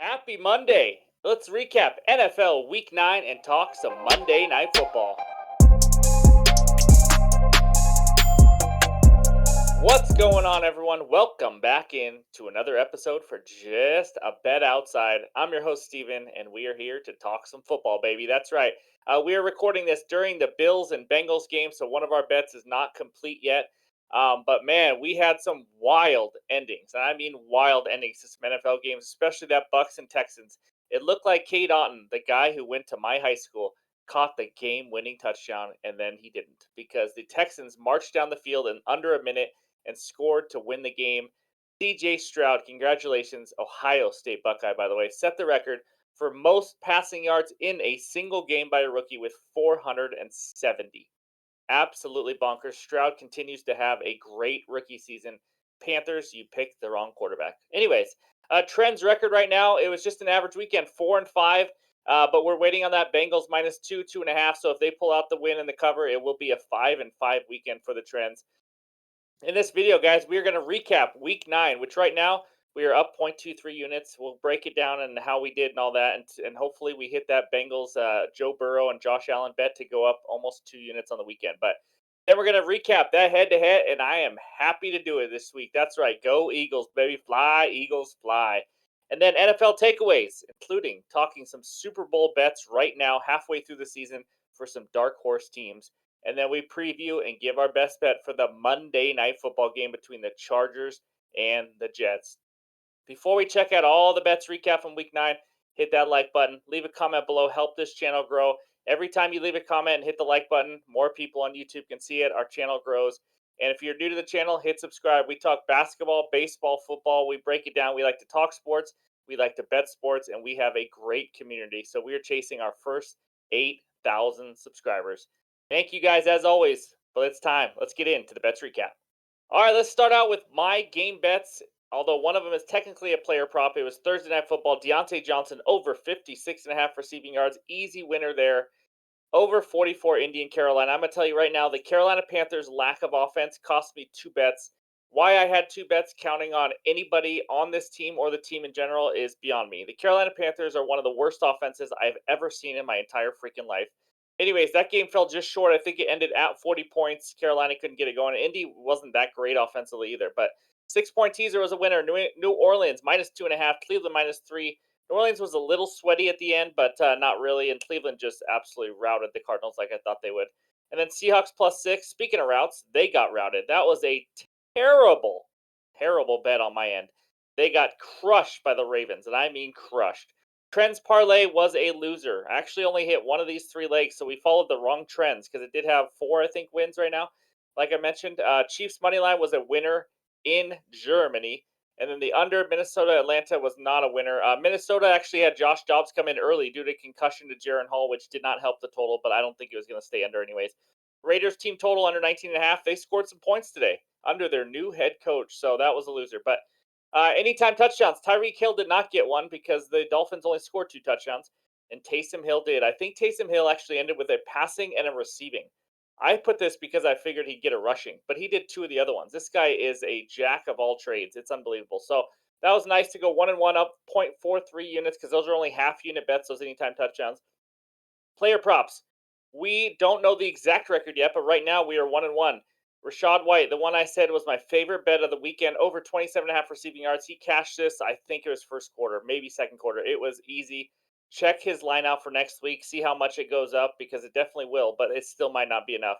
Happy Monday. Let's recap NFL Week 9 and talk some Monday Night Football. What's going on, everyone? Welcome back in to another episode for Just a Bet Outside. I'm your host, Steven, and we are here to talk some football, baby. That's right. We are recording this during the Bills and Bengals game, so one of our bets is not complete yet. But man, we had some wild endings, and I mean wild endings to some NFL games, especially that Bucks and Texans. It looked like Kate Otten, the guy who went to my high school, caught the game-winning touchdown, and then he didn't because the Texans marched down the field in under a minute and scored to win the game. CJ Stroud, congratulations, Ohio State Buckeye, by the way, set the record for most passing yards in a single game by a rookie with 470. Absolutely bonkers. Stroud continues to have a great rookie season. Panthers, you picked the wrong quarterback. Anyways, Trent's record right now, it was just an average weekend, 4-5. But we're waiting on that Bengals -2, 2.5. So if they pull out the win and the cover, it will be a 5-5 weekend for the Trends. In this video, guys, we are going to recap Week 9, which right now we are up 0.23 units. We'll break it down and how we did and all that, and hopefully we hit that Bengals Joe Burrow and Josh Allen bet to go up almost 2 units on the weekend. But then we're going to recap that head-to-head, and I am happy to do it this week. That's right. Go Eagles, baby. Fly, Eagles, fly. And then NFL takeaways, including talking some Super Bowl bets right now, halfway through the season for some dark horse teams. And then we preview and give our best bet for the Monday Night Football game between the Chargers and the Jets. Before we check out all the bets recap from Week 9, hit that like button, leave a comment below, help this channel grow. Every time you leave a comment and hit the like button, more people on YouTube can see it. Our channel grows. And if you're new to the channel, hit subscribe. We talk basketball, baseball, football. We break it down. We like to talk sports. We like to bet sports. And we have a great community. So we are chasing our first 8,000 subscribers. Thank you guys as always. But it's time. Let's get into the bets recap. All right, let's start out with my game bets. Although one of them is technically a player prop, it was Thursday Night Football. Deontay Johnson over 56.5 receiving yards. Easy winner there. Over 44 Indian Carolina. I'm going to tell you right now, the Carolina Panthers' lack of offense cost me 2 bets. Why I had 2 bets counting on anybody on this team or the team in general is beyond me. The Carolina Panthers are one of the worst offenses I've ever seen in my entire freaking life. Anyways, that game fell just short. I think it ended at 40 points. Carolina couldn't get it going. Indy wasn't that great offensively either, but 6-point teaser was a winner. New Orleans -2.5, Cleveland -3. New Orleans was a little sweaty at the end, but not really. And Cleveland just absolutely routed the Cardinals like I thought they would. And then Seahawks +6. Speaking of routes, they got routed. That was a terrible, terrible bet on my end. They got crushed by the Ravens, and I mean crushed. Trends parlay was a loser. I actually only hit one of these 3 legs, so we followed the wrong trends because it did have 4, I think, wins right now. Like I mentioned, Chiefs money line was a winner in Germany. And then the under Minnesota Atlanta was not a winner. Minnesota actually had Josh Dobbs come in early due to concussion to Jaron Hall, which did not help the total, but I don't think it was going to stay under anyways. Raiders team total under 19.5. They scored some points today under their new head coach, so that was a loser. But anytime touchdowns, Tyreek Hill did not get one because the Dolphins only scored 2 touchdowns, and Taysom Hill did. I think Taysom Hill actually ended with a passing and a receiving. I put this because I figured he'd get a rushing, but he did 2 of the other ones. This guy is a jack of all trades. It's unbelievable. So that was nice to go 1-1 up 0.43 units because those are only half unit bets, those anytime touchdowns. Player props. We don't know the exact record yet, but right now we are 1-1. Rashad White, the one I said was my favorite bet of the weekend, over 27.5 receiving yards. He cashed this, I think it was first quarter, maybe second quarter. It was easy. Check his line out for next week, see how much it goes up because it definitely will, but it still might not be enough.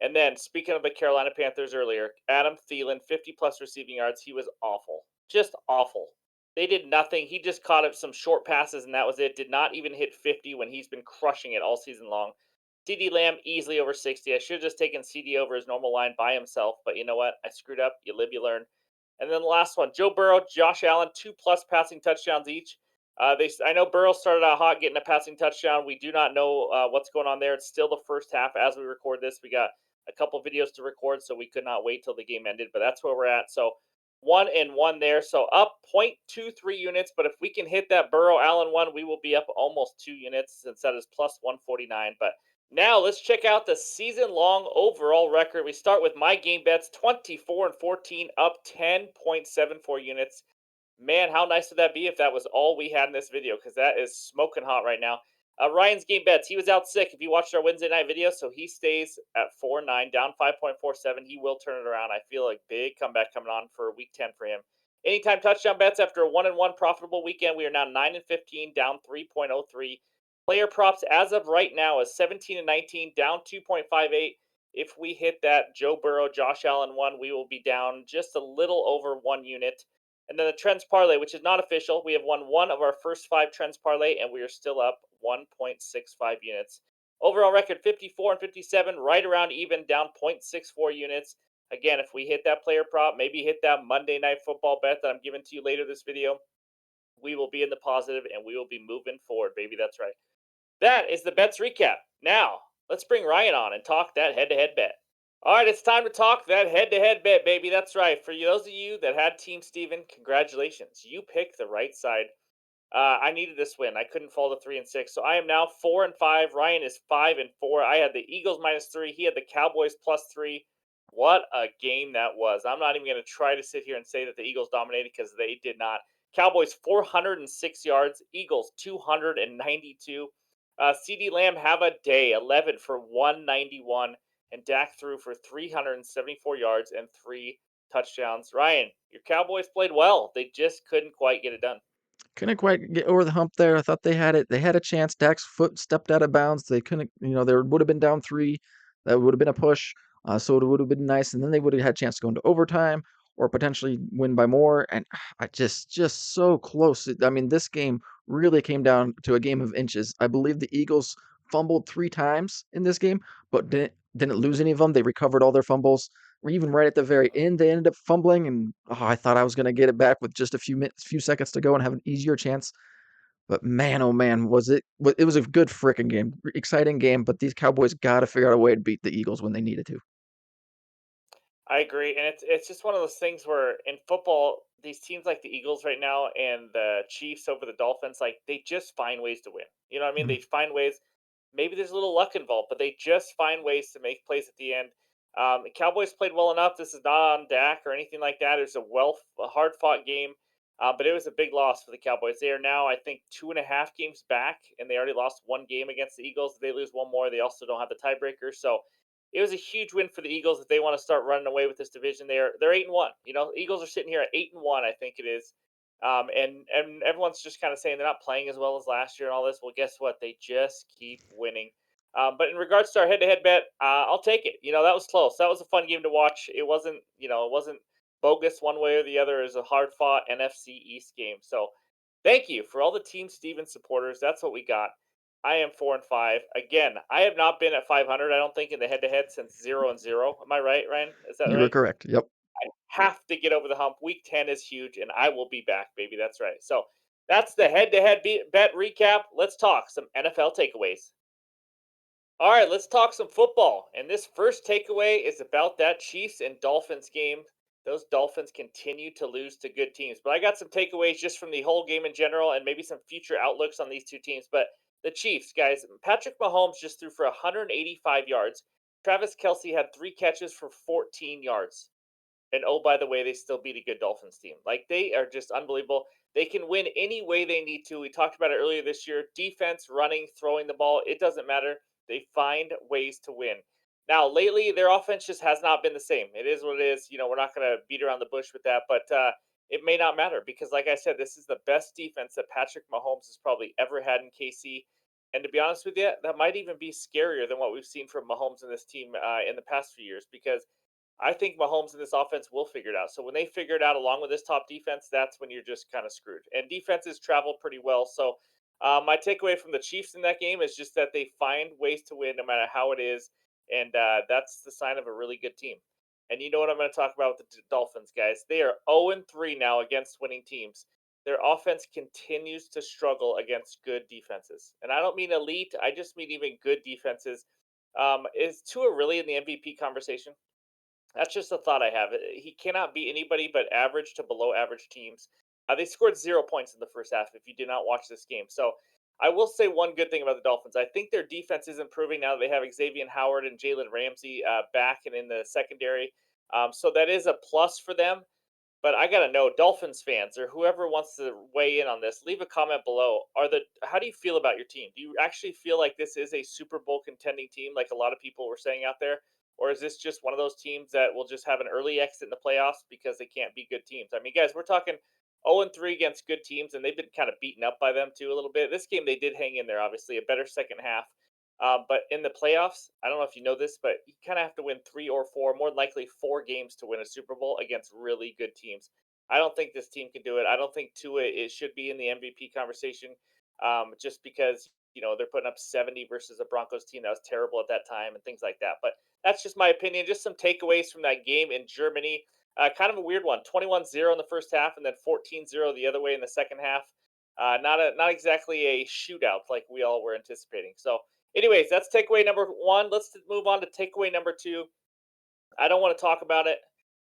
And then, speaking of the Carolina Panthers earlier, Adam Thielen, 50 plus receiving yards. He was awful. Just awful. They did nothing. He just caught up some short passes, and that was it. Did not even hit 50 when he's been crushing it all season long. CD Lamb easily over 60. I should have just taken CD over his normal line by himself, but you know what? I screwed up. You live, you learn. And then the last one, Joe Burrow, Josh Allen, 2 plus passing touchdowns each. I know Burrow started out hot getting a passing touchdown. We do not know what's going on there. It's still the first half as we record this. We got a couple videos to record, so we could not wait till the game ended, but that's where we're at. So 1-1 there. So up 0.23 units, but if we can hit that Burrow Allen one, we will be up almost 2 units since that is plus 149. But now let's check out the season-long overall record. We start with my game bets, 24-14, up 10.74 units. Man, how nice would that be if that was all we had in this video? Because that is smoking hot right now. Ryan's game bets. He was out sick. If you watched our Wednesday night video, so he stays at 4-9, down 5.47. He will turn it around. I feel like big comeback coming on for week 10 for him. Anytime touchdown bets after a 1-1 profitable weekend. We are now 9-15, down 3.03. Player props as of right now is 17-19, down 2.58. If we hit that Joe Burrow, Josh Allen one, we will be down just a little over 1 unit. And then the trends parlay, which is not official, we have won one of our first five trends parlay, and we are still up 1.65 units. Overall record 54-57, right around even, down 0.64 units. Again, if we hit that player prop, maybe hit that Monday night football bet that I'm giving to you later this video, we will be in the positive and we will be moving forward, baby. That's right. That is the bets recap. Now, let's bring Ryan on and talk that head to head bet. All right, it's time to talk that head to head bet, baby. That's right. For those of you that had Team Steven, congratulations. You picked the right side. I needed this win. I couldn't fall to 3-6, so I am now 4-5. Ryan is 5-4. I had the Eagles -3. He had the Cowboys +3. What a game that was! I'm not even going to try to sit here and say that the Eagles dominated because they did not. Cowboys 406 yards. Eagles 292. CD Lamb have a day, 11 for 191, and Dak threw for 374 yards and three touchdowns. Ryan, your Cowboys played well. They just couldn't quite get it done. Couldn't quite get over the hump there. I thought they had it. They had a chance. Dak's foot stepped out of bounds. They couldn't, there would have been down three. That would have been a push. So it would have been nice. And then they would have had a chance to go into overtime or potentially win by more. And I just so close. I mean, this game really came down to a game of inches. I believe the Eagles fumbled 3 times in this game, but didn't lose any of them. They recovered all their fumbles. Or even right at the very end, they ended up fumbling, and I thought I was going to get it back with just a few seconds to go and have an easier chance. But man, oh man, it was a good freaking game, exciting game. But these Cowboys got to figure out a way to beat the Eagles when they needed to. I agree, and it's just one of those things where in football, these teams like the Eagles right now and the Chiefs over the Dolphins, like they just find ways to win. You know what I mean? Mhm. They find ways. Maybe there's a little luck involved, but they just find ways to make plays at the end. The Cowboys played well enough. This is not on Dak or anything like that. It was a hard fought game, but it was a big loss for the Cowboys. They are now, I think, 2.5 games back, and they already lost one game against the Eagles. If they lose one more, they also don't have the tiebreaker. So it was a huge win for the Eagles if they want to start running away with this division. They're 8-1. You know, Eagles are sitting here at 8-1. I think it is. And everyone's just kind of saying they're not playing as well as last year and all this. Well, guess what? They just keep winning. But in regards to our head-to-head bet, I'll take it. You know, that was close. That was a fun game to watch. It wasn't bogus one way or the other. It was a hard-fought NFC East game. So, thank you for all the Team Stevens supporters. That's what we got. I am 4-5. Again, I have not been at 500. I don't think in the head-to-head since 0-0. Am I right, Ryan? Is that You were right? correct. Yep. Have to get over the hump. Week 10 is huge, and I will be back, baby. That's right. So that's the head-to-head bet recap. Let's talk some NFL takeaways. All right, let's talk some football. And this first takeaway is about that Chiefs and Dolphins game. Those Dolphins continue to lose to good teams. But I got some takeaways just from the whole game in general and maybe some future outlooks on these two teams. But the Chiefs, guys, Patrick Mahomes just threw for 185 yards. Travis Kelsey had 3 catches for 14 yards. And oh, by the way, they still beat a good Dolphins team. Like they are just unbelievable. They can win any way they need to. We talked about it earlier this year. Defense, running, throwing the ball, it doesn't matter. They find ways to win. Now, lately, their offense just has not been the same. It is what it is. You know, we're not going to beat around the bush with that, but it may not matter because, like I said, this is the best defense that Patrick Mahomes has probably ever had in KC. And to be honest with you, that might even be scarier than what we've seen from Mahomes and this team in the past few years because I think Mahomes and this offense will figure it out. So when they figure it out along with this top defense, that's when you're just kind of screwed. And defenses travel pretty well. So my takeaway from the Chiefs in that game is just that they find ways to win no matter how it is, and that's the sign of a really good team. And you know what I'm going to talk about with the Dolphins, guys? They are 0-3 now against winning teams. Their offense continues to struggle against good defenses, and I don't mean elite. I just mean even good defenses. Is Tua really in the MVP conversation? That's just a thought I have. He cannot beat anybody but average to below average teams. They scored 0 points in the first half if you did not watch this game. So I will say one good thing about the Dolphins. I think their defense is improving now that they have Xavier Howard and Jalen Ramsey back and in the secondary. So that is a plus for them. But I gotta know, Dolphins fans or whoever wants to weigh in on this, leave a comment below. How do you feel about your team? Do you actually feel like this is a Super Bowl contending team, like a lot of people were saying out there, or is this just one of those teams that will just have an early exit in the playoffs because they can't beat good teams? I mean, guys, we're talking 0-3 against good teams, and they've been kind of beaten up by them too a little bit. This game they did hang in there, obviously a better second half. But in the playoffs, I don't know if you know this, but you kind of have to win 3 or 4, more than likely 4 games to win a Super Bowl against really good teams. I don't think this team can do it. I don't think Tua it should be in the MVP conversation, just because they're putting up 70 versus a Broncos team that was terrible at that time and things like that. But that's just my opinion. Just some takeaways from that game in Germany. Kind of a weird one. 21-0 in the first half and then 14-0 the other way in the second half. Not exactly a shootout like we all were anticipating. So anyways, that's takeaway number one. Let's move on to takeaway number two. I don't want to talk about it,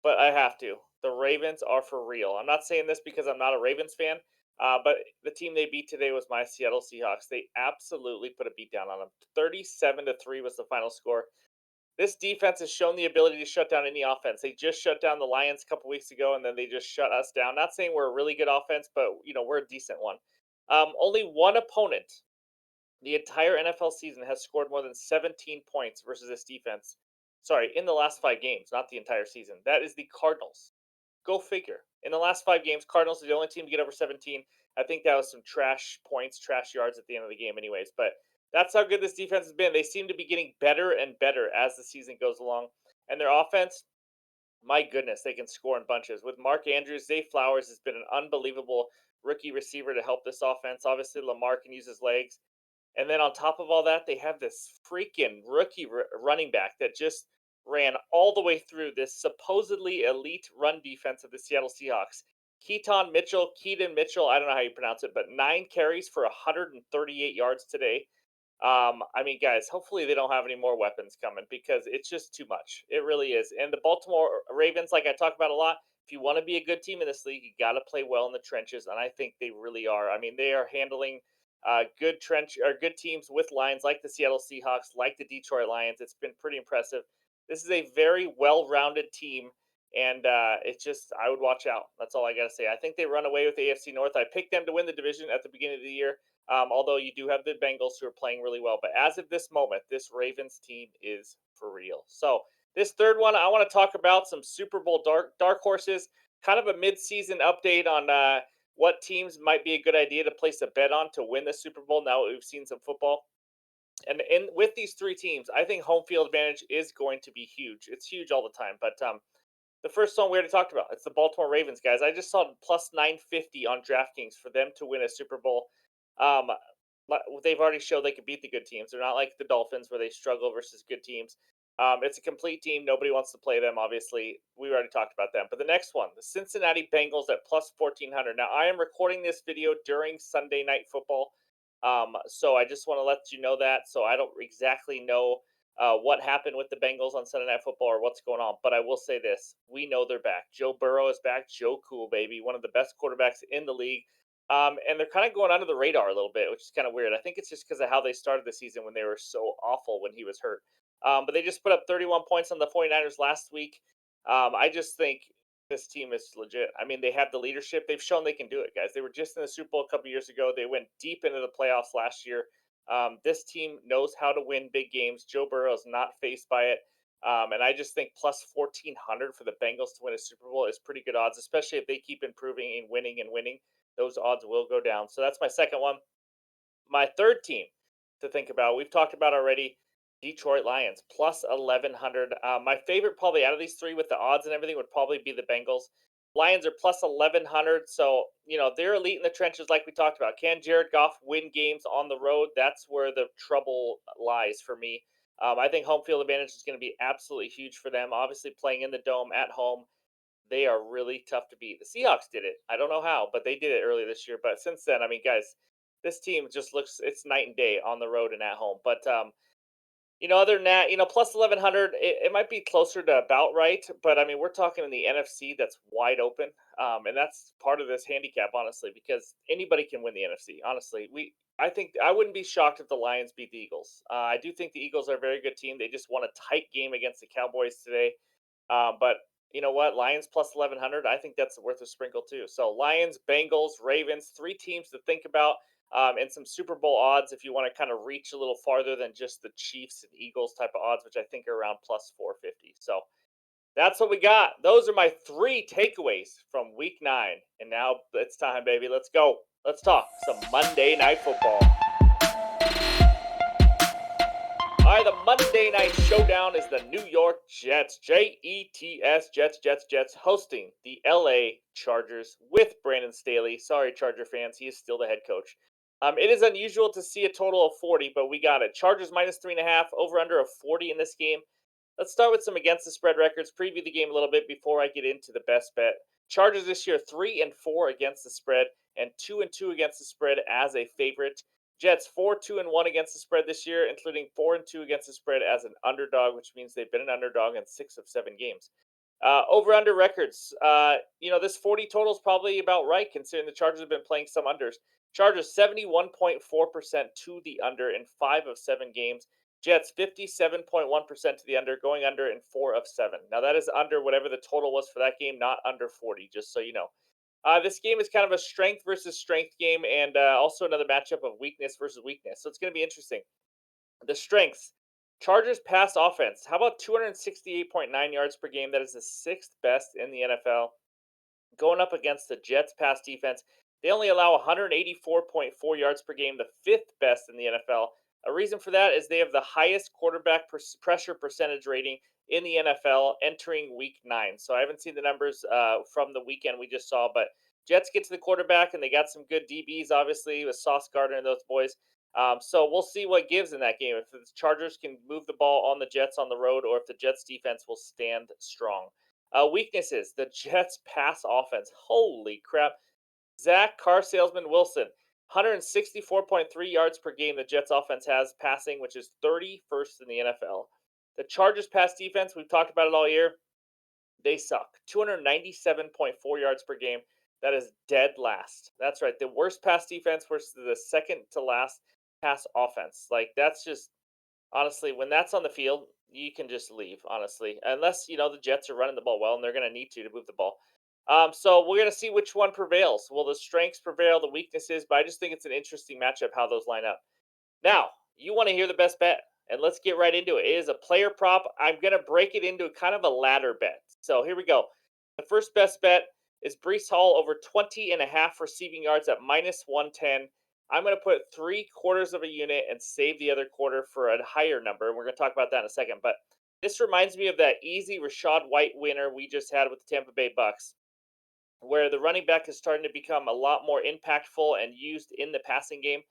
but I have to. The Ravens are for real. I'm not saying this because I'm not a Ravens fan, but the team they beat today was my Seattle Seahawks. They absolutely put a beat down on them. 37-3 was the final score. This defense has shown the ability to shut down any offense. They just shut down the Lions a couple weeks ago, and then they just shut us down. Not saying we're a really good offense, but we're a decent one. Only one opponent the entire NFL season has scored more than 17 points versus this defense. Sorry, in the last 5 games, not the entire season. That is the Cardinals. Go figure. In the last 5 games, Cardinals are the only team to get over 17. I think that was some trash points, trash yards at the end of the game, anyways. But that's how good this defense has been. They seem to be getting better and better as the season goes along. And their offense, my goodness, they can score in bunches. With Mark Andrews, Zay Flowers has been an unbelievable rookie receiver to help this offense. Obviously, Lamar can use his legs. And then on top of all that, they have this freaking rookie running back that just ran all the way through this supposedly elite run defense of the Seattle Seahawks. Keaton Mitchell, I don't know how you pronounce it, but 9 carries for 138 yards today. I mean, guys, hopefully they don't have any more weapons coming because it's just too much. It really is. And the Baltimore Ravens, like I talk about a lot, if you want to be a good team in this league, you got to play well in the trenches, and I think they really are. I mean, they are handling good teams with lines like the Seattle Seahawks, like the Detroit Lions. It's been pretty impressive. This is a very well-rounded team, and it's just I would watch out. That's all I got to say. I think they run away with the AFC North. I picked them to win the division at the beginning of the year. Although you do have the Bengals who are playing really well. But as of this moment, this Ravens team is for real. So this third one, I want to talk about some Super Bowl dark horses, kind of a mid-season update on what teams might be a good idea to place a bet on to win the Super Bowl now that we've seen some football. And with these 3 teams, I think home field advantage is going to be huge. It's huge all the time. But the first one we already talked about, it's the Baltimore Ravens, guys. I just saw plus 950 on DraftKings for them to win a Super Bowl. Um, they've already showed they can beat the good teams. They're not like the Dolphins where they struggle versus good teams. It's a complete team. Nobody wants to play them, obviously. We already talked about them. But the next one, the Cincinnati Bengals at plus 1,400. Now, I am recording this video during Sunday Night Football. So I just want to let you know that. So I don't exactly know what happened with the Bengals on Sunday Night Football or what's going on. But I will say this: we know they're back. Joe Burrow is back. Joe Cool, baby, one of the best quarterbacks in the league. And they're kind of going under the radar a little bit, which is kind of weird. I think it's just because of how they started the season when they were so awful when he was hurt. But they just put up 31 points on the 49ers last week. I just think this team is legit. I mean, they have the leadership. They've shown they can do it, guys. They were just in the Super Bowl a couple years ago. They went deep into the playoffs last year. This team knows how to win big games. Joe Burrow is not faced by it. And I just think plus 1,400 for the Bengals to win a Super Bowl is pretty good odds, especially if they keep improving and winning and winning. Those odds will go down. So that's my second one. My third team to think about, we've talked about already, Detroit Lions, plus 1,100. My favorite, probably out of these three with the odds and everything, would probably be the Bengals. Lions are plus 1,100. So, they're elite in the trenches, like we talked about. Can Jared Goff win games on the road? That's where the trouble lies for me. I think home field advantage is going to be absolutely huge for them. Obviously, playing in the dome at home, they are really tough to beat. The Seahawks did it. I don't know how, but they did it earlier this year. But since then, I mean, guys, this team just looks it's night and day on the road and at home. But other than that, plus 1,100, it might be closer to about right. But I mean, we're talking in the NFC that's wide open, and that's part of this handicap, honestly, because anybody can win the NFC. Honestly, I think I wouldn't be shocked if the Lions beat the Eagles. I do think the Eagles are a very good team. They just won a tight game against the Cowboys today. But You know what? Lions plus 1100. I think that's worth a sprinkle too. So Lions, Bengals, Ravens, three teams to think about, and some Super Bowl odds if you want to kind of reach a little farther than just the Chiefs and Eagles type of odds, which I think are around plus 450. So that's what we got. Those are my three takeaways from Week 9. And now it's time, baby. Let's go. Let's talk some Monday Night Football. All right, the Monday Night Showdown is the New York Jets, Jets, Jets, hosting the LA Chargers with Brandon Staley. Sorry, Charger fans, he is still the head coach. It is unusual to see a total of 40, but we got it. Chargers minus 3.5, over under of 40 in this game. Let's start with some against the spread records, preview the game a little bit before I get into the best bet. Chargers this year 3-4 against the spread and 2-2 against the spread as a favorite. Jets 4-2-1 against the spread this year, including 4-2 against the spread as an underdog, which means they've been an underdog in 6 of 7 games. Over under records, this 40 total is probably about right considering the Chargers have been playing some unders. Chargers 71.4% to the under in 5 of 7 games. Jets 57.1% to the under, going under in 4 of 7. Now that is under whatever the total was for that game, not under 40, just so you know. This game is kind of a strength versus strength game, and also another matchup of weakness versus weakness. So it's going to be interesting. The strengths: Chargers pass offense. How about 268.9 yards per game? That is the sixth best in the NFL. Going up against the Jets pass defense, they only allow 184.4 yards per game, the fifth best in the NFL. A reason for that is they have the highest quarterback pressure percentage rating in the NFL entering week 9. So I haven't seen the numbers from the weekend we just saw, but Jets get to the quarterback and they got some good DBs, obviously, with Sauce Gardner and those boys. So we'll see what gives in that game. If the Chargers can move the ball on the Jets on the road, or if the Jets defense will stand strong. Weaknesses: the Jets pass offense. Holy crap. Zach Car Salesman Wilson, 164.3 yards per game the Jets offense has passing, which is 31st in the NFL. The Chargers pass defense, we've talked about it all year. They suck. 297.4 yards per game. That is dead last. That's right. The worst pass defense versus the second to last pass offense. Like, that's just honestly, when that's on the field, you can just leave, honestly, unless the Jets are running the ball well, and they're going to need to move the ball. So we're going to see which one prevails. Will the strengths prevail, the weaknesses? But I just think it's an interesting matchup how those line up. Now, you want to hear the best bet, and let's get right into it. It is a player prop. I'm going to break it into kind of a ladder bet. So here we go. The first best bet is Brees Hall over 20.5 receiving yards at minus 110. I'm going to put 3/4 of a unit and save the other quarter for a higher number. And we're going to talk about that in a second. But this reminds me of that easy Rashad White winner we just had with the Tampa Bay Bucks, where the running back is starting to become a lot more impactful and used in the passing game.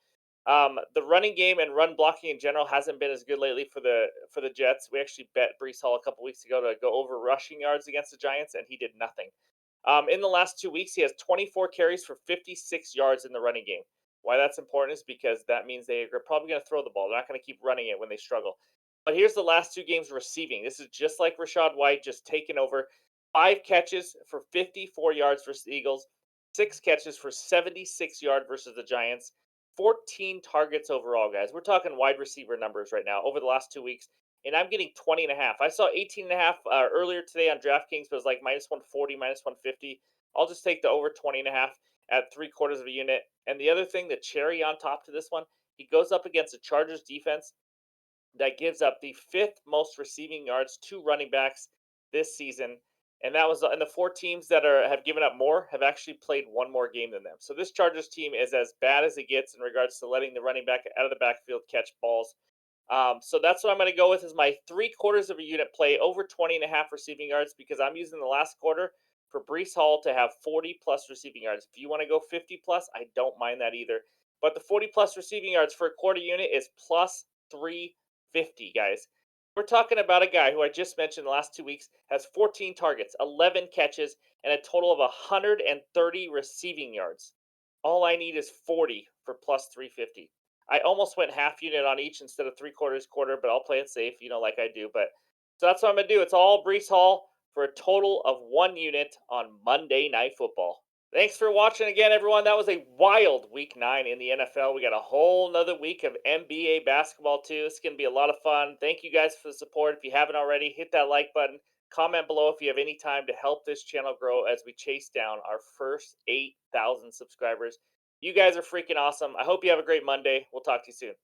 The running game and run blocking in general hasn't been as good lately for the Jets. We actually bet Brees Hall a couple weeks ago to go over rushing yards against the Giants, and he did nothing. In the last 2 weeks, he has 24 carries for 56 yards in the running game. Why that's important is because that means they are probably going to throw the ball. They're not going to keep running it when they struggle. But here's the last 2 games receiving. This is just like Rashad White, just taking over. 5 catches for 54 yards versus the Eagles, 6 catches for 76 yards versus the Giants, 14 targets overall, guys. We're talking wide receiver numbers right now over the last 2 weeks. And I'm getting 20.5. I saw 18.5 earlier today on DraftKings, but it was like minus 140, minus 150. I'll just take the over 20.5 at 3/4 of a unit. And the other thing, the cherry on top to this one, he goes up against the Chargers defense that gives up the fifth most receiving yards to running backs this season. And that was, and the four teams that have given up more have actually played one more game than them. So this Chargers team is as bad as it gets in regards to letting the running back out of the backfield catch balls. So that's what I'm going to go with is my 3/4 of a unit play over 20.5 receiving yards, because I'm using the last quarter for Brees Hall to have 40 plus receiving yards. If you want to go 50 plus, I don't mind that either. But the 40 plus receiving yards for a quarter unit is plus 350, guys. We're talking about a guy who I just mentioned the last 2 weeks has 14 targets, 11 catches, and a total of 130 receiving yards. All I need is 40 for plus 350. I almost went half unit on each instead of 3/4 quarter, but I'll play it safe, like I do. But so that's what I'm gonna do. It's all Brees Hall for a total of 1 unit on Monday Night Football. Thanks for watching again, everyone. That was a wild week 9 in the NFL. We got a whole nother week of NBA basketball too. It's gonna be a lot of fun. Thank you guys for the support. If you haven't already, hit that like button. Comment below if you have any time to help this channel grow as we chase down our first 8,000 subscribers. You guys are freaking awesome. I hope you have a great Monday. We'll talk to you soon.